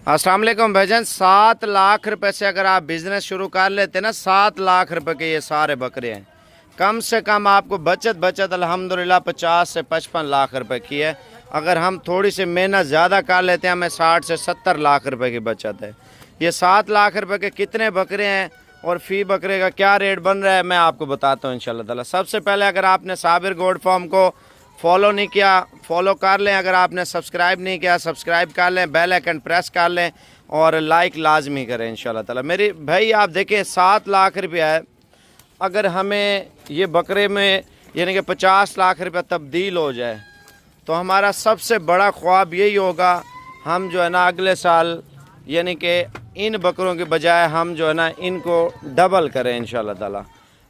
अस्सलाम वालेकुम भाईजान। 7 लाख रुपए से अगर आप बिज़नेस शुरू कर लेते ना, 7 लाख रुपए के ये सारे बकरे हैं। कम से कम आपको बचत अल्हम्दुलिल्लाह 50 से 55 लाख रुपए की है। अगर हम थोड़ी सी मेहनत ज़्यादा कर लेते हैं, हमें 60 से 70 लाख रुपए की बचत है। ये 7 लाख रुपए के कितने बकरे हैं और फ़ी बकरे का क्या रेट बन रहा है, मैं आपको बताता हूँ इंशाल्लाह ताला। सबसे पहले अगर आपने साबिर गोट फार्म को फॉलो नहीं किया, फॉलो कर लें। अगर आपने सब्सक्राइब नहीं किया, सब्सक्राइब कर लें, बेल आइकन प्रेस कर लें और लाइक लाजमी करें इंशाल्लाह ताला। मेरी भाई आप देखें 7 लाख रुपया है। अगर हमें ये बकरे में यानी कि 50 लाख रुपया तब्दील हो जाए तो हमारा सबसे बड़ा ख्वाब यही होगा, हम जो है ना अगले साल यानी कि इन बकरों के बजाय हम जो है ना इनको डबल करें इंशाल्लाह ताला।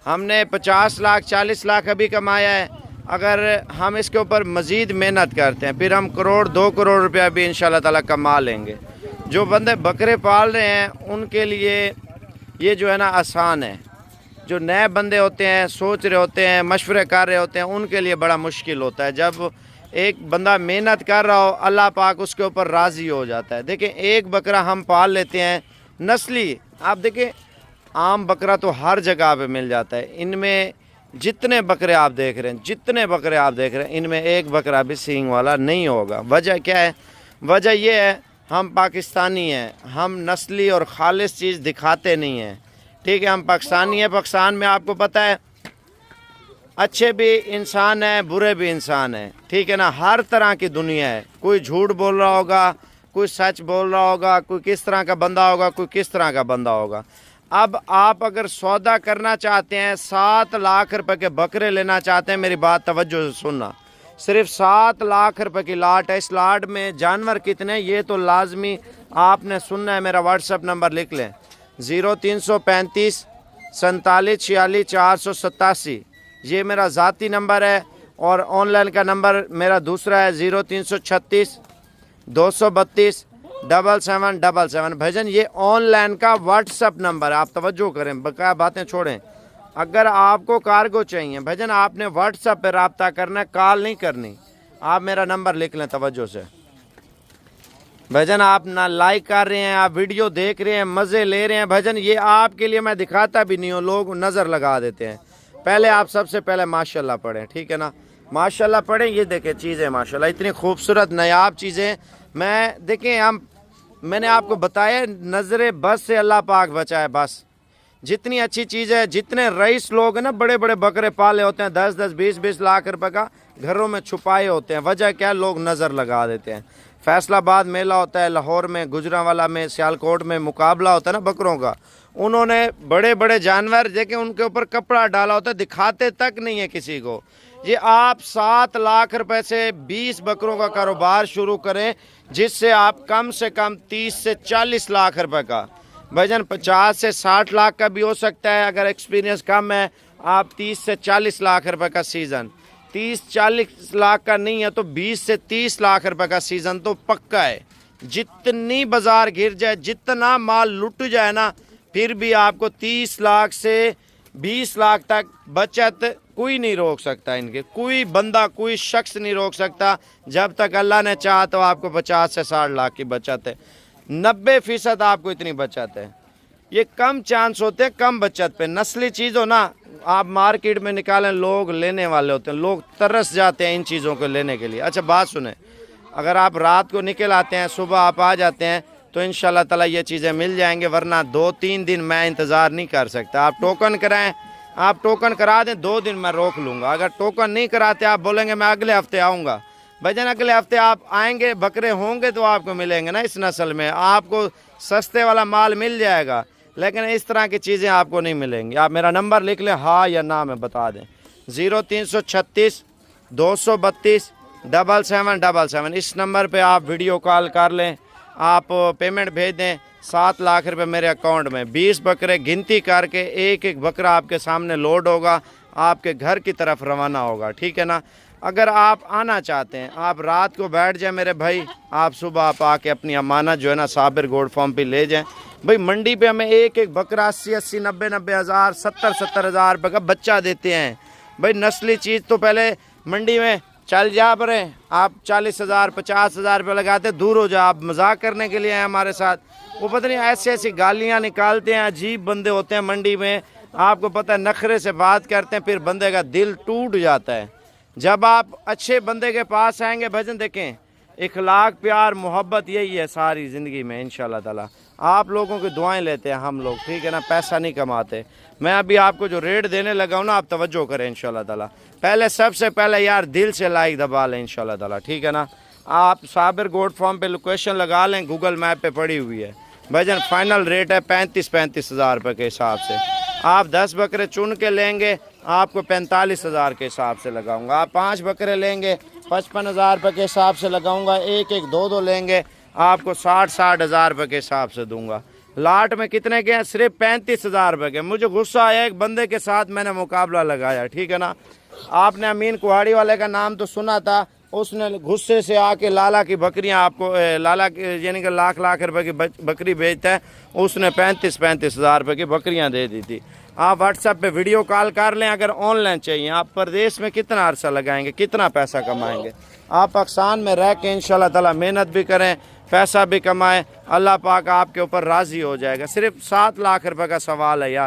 हमने 50 लाख 40 लाख अभी कमाया है। अगर हम इसके ऊपर मज़ीद मेहनत करते हैं फिर हम करोड़ 2 करोड़ रुपया भी इंशाल्लाह ताला कमा लेंगे। जो बंदे बकरे पाल रहे हैं उनके लिए ये जो है ना आसान है। जो नए बंदे होते हैं, सोच रहे होते हैं, मशवरे कर रहे होते हैं, उनके लिए बड़ा मुश्किल होता है। जब एक बंदा मेहनत कर रहा हो, अल्लाह पाक उसके ऊपर राज़ी हो जाता है। देखें एक बकरा हम पाल लेते हैं नस्ली, आप देखें आम बकरा तो हर जगह पे मिल जाता है। इनमें जितने बकरे आप देख रहे हैं इनमें एक बकरा भी सींग वाला नहीं होगा। वजह क्या है? वजह यह है हम पाकिस्तानी हैं, हम नस्ली और खालिस चीज़ दिखाते नहीं हैं। ठीक है, हम पाकिस्तानी हैं। पाकिस्तान में आपको पता है अच्छे भी इंसान हैं, बुरे भी इंसान हैं। ठीक है ना, हर तरह की दुनिया है। कोई झूठ बोल रहा होगा, कोई सच बोल रहा होगा, कोई किस तरह का बंदा होगा, कोई किस तरह का बंदा होगा। अब आप अगर सौदा करना चाहते हैं, 7 लाख रुपए के बकरे लेना चाहते हैं, मेरी बात तवज्जो से सुनना। सिर्फ 7 लाख रुपए की लाट है। इस लाट में जानवर कितने ये तो लाजमी आपने सुनना है। मेरा व्हाट्सअप नंबर लिख लें 0335 47 46 487, ये मेरा ज़ाती नंबर है। और ऑनलाइन का नंबर मेरा दूसरा है 0336 232 7777। भाईजान ये ऑनलाइन का व्हाट्सअप नंबर है, आप तवज्जो करें, बकाया बातें छोड़ें। अगर आपको कार्गो चाहिए भाईजान आपने व्हाट्सअप पे रब्ता करना है, कॉल नहीं करनी। आप मेरा नंबर लिख लें तवज्जो से। भाईजान आप ना लाइक कर रहे हैं, आप वीडियो देख रहे हैं, मज़े ले रहे हैं। भाईजान ये आपके लिए मैं दिखाता भी नहीं हूँ, लोग नज़र लगा देते हैं। पहले आप सबसे पहले माशाल्लाह पढ़ें, ठीक है ना, माशाल्लाह पढ़ें। ये देखें चीज़ें माशाल्लाह इतनी खूबसूरत नायाब चीज़ें। मैं देखें मैंने आपको बताया नज़र बस से अल्लाह पाक बचाए। बस जितनी अच्छी चीज़ है, जितने रईस लोग हैं ना बड़े बड़े बकरे पाले होते हैं 10-10 20-20 लाख रुपए का घरों में छुपाए होते हैं। वजह क्या है? लोग नज़र लगा देते हैं। फैसलाबाद मेला होता है, लाहौर में, गुजरांवाला में, सियालकोट में मुकाबला होता है ना बकरों का। उन्होंने बड़े बड़े जानवर देखे उनके ऊपर कपड़ा डाला होता है, दिखाते तक नहीं है किसी को। ये आप 7 लाख रुपए से 20 बकरों का कारोबार शुरू करें, जिससे आप कम से कम 30 से 40 लाख रुपए का, भाईजान 50 से 60 लाख का भी हो सकता है। अगर एक्सपीरियंस कम है आप 30 से 40 लाख रुपए का सीज़न, 30-40 लाख का नहीं है तो 20 से 30 लाख रुपए का सीज़न तो पक्का है। जितनी बाजार गिर जाए, जितना माल लुट जाए ना, फिर भी आपको 30 लाख से 20 लाख तक बचत कोई नहीं रोक सकता। इनके कोई बंदा, कोई शख्स नहीं रोक सकता। जब तक अल्लाह ने चाहा तो आपको 50 से 60 लाख की बचत है। 90% आपको इतनी बचत है। ये कम चांस होते हैं कम बचत पे। नस्ली चीज़ हो ना, आप मार्केट में निकालें, लोग लेने वाले होते हैं, लोग तरस जाते हैं इन चीज़ों को लेने के लिए। अच्छा बात सुने, अगर आप रात को निकल आते हैं, सुबह आप आ जाते हैं तो इंशाल्लाह ताला ये चीज़ें मिल जाएंगे। वरना 2-3 दिन मैं इंतज़ार नहीं कर सकता। आप टोकन कराएं, आप टोकन करा दें, 2 दिन मैं रोक लूँगा। अगर टोकन नहीं कराते, आप बोलेंगे मैं अगले हफ्ते आऊँगा, भाईजान अगले हफ्ते आप आएंगे, बकरे होंगे तो आपको मिलेंगे ना। इस नस्ल में आपको सस्ते वाला माल मिल जाएगा, लेकिन इस तरह की चीज़ें आपको नहीं मिलेंगी। आप मेरा नंबर लिख लें, हाँ या ना में बता दें 0336 232 7777। इस नंबर पे आप वीडियो कॉल कर लें, आप पेमेंट भेज दें। 7 लाख रुपए मेरे अकाउंट में, 20 बकरे गिनती करके एक एक बकरा आपके सामने लोड होगा, आपके घर की तरफ रवाना होगा। ठीक है ना। अगर आप आना चाहते हैं, आप रात को बैठ जाएं मेरे भाई, आप सुबह आप आके अपनी अमानत जो है ना साबिर गोट फार्म पे ले जाएं। भाई मंडी पे हमें एक एक बकरा 80-80 90-90 हज़ार 70-70 हज़ार रुपये का बच्चा देते हैं। भाई नस्ली चीज़ तो पहले मंडी में चल जा बरे, आप 40,000 50,000 रुपये लगाते, दूर हो जा, आप मजाक करने के लिए आए हमारे साथ। वो पता नहीं ऐसी ऐसी गालियाँ निकालते हैं, अजीब बंदे होते हैं मंडी में, आपको पता है, नखरे से बात करते हैं, फिर बंदे का दिल टूट जाता है। जब आप अच्छे बंदे के पास आएंगे भजन देखें, इखलाक प्यार मोहब्बत यही है सारी ज़िंदगी में इंशाल्लाह ताला। आप लोगों की दुआएं लेते हैं हम लोग, ठीक है ना, पैसा नहीं कमाते। मैं अभी आपको जो रेट देने लगा हूँ ना, आप तवज्जो करें इंशाल्लाह ताला। पहले सबसे पहले यार दिल से लाइक दबा लें इंशाल्लाह ताला, ठीक है ना। आप साबिर गोट फार्म पे लोकेशन लगा लें, गूगल मैप पे पड़ी हुई है भजन। फाइनल रेट है 35,000 रुपये के हिसाब से। आप 10 बकरे चुन के लेंगे, आपको 45,000 के हिसाब से लगाऊंगा। आप 5 बकरे लेंगे 55,000 रुपये के हिसाब से लगाऊंगा। एक एक दो दो लेंगे, आपको 60,000 रुपये के हिसाब से दूंगा। लाट में कितने के हैं? सिर्फ 35,000 रुपये के। मुझे गुस्सा आया, एक बंदे के साथ मैंने मुकाबला लगाया, ठीक है ना। आपने अमीन कुहाड़ी वाले का नाम तो सुना था, उसने गुस्से से आके लाला की बकरियां आपको, लाला यानी कि लाख लाख रुपए की बकरी बेचता है, उसने 35,000 रुपये की बकरियां दे दी थी। आप व्हाट्सएप पे वीडियो कॉल कर लें अगर ऑनलाइन चाहिए। आप परदेश में कितना अरसा लगाएंगे, कितना पैसा कमाएंगे? आप पाकिस्तान में रह के इंशाल्लाह ताला मेहनत भी करें, पैसा भी कमाएं, अल्लाह पाक आपके ऊपर राज़ी हो जाएगा। सिर्फ 7 लाख रुपए का सवाल है यार।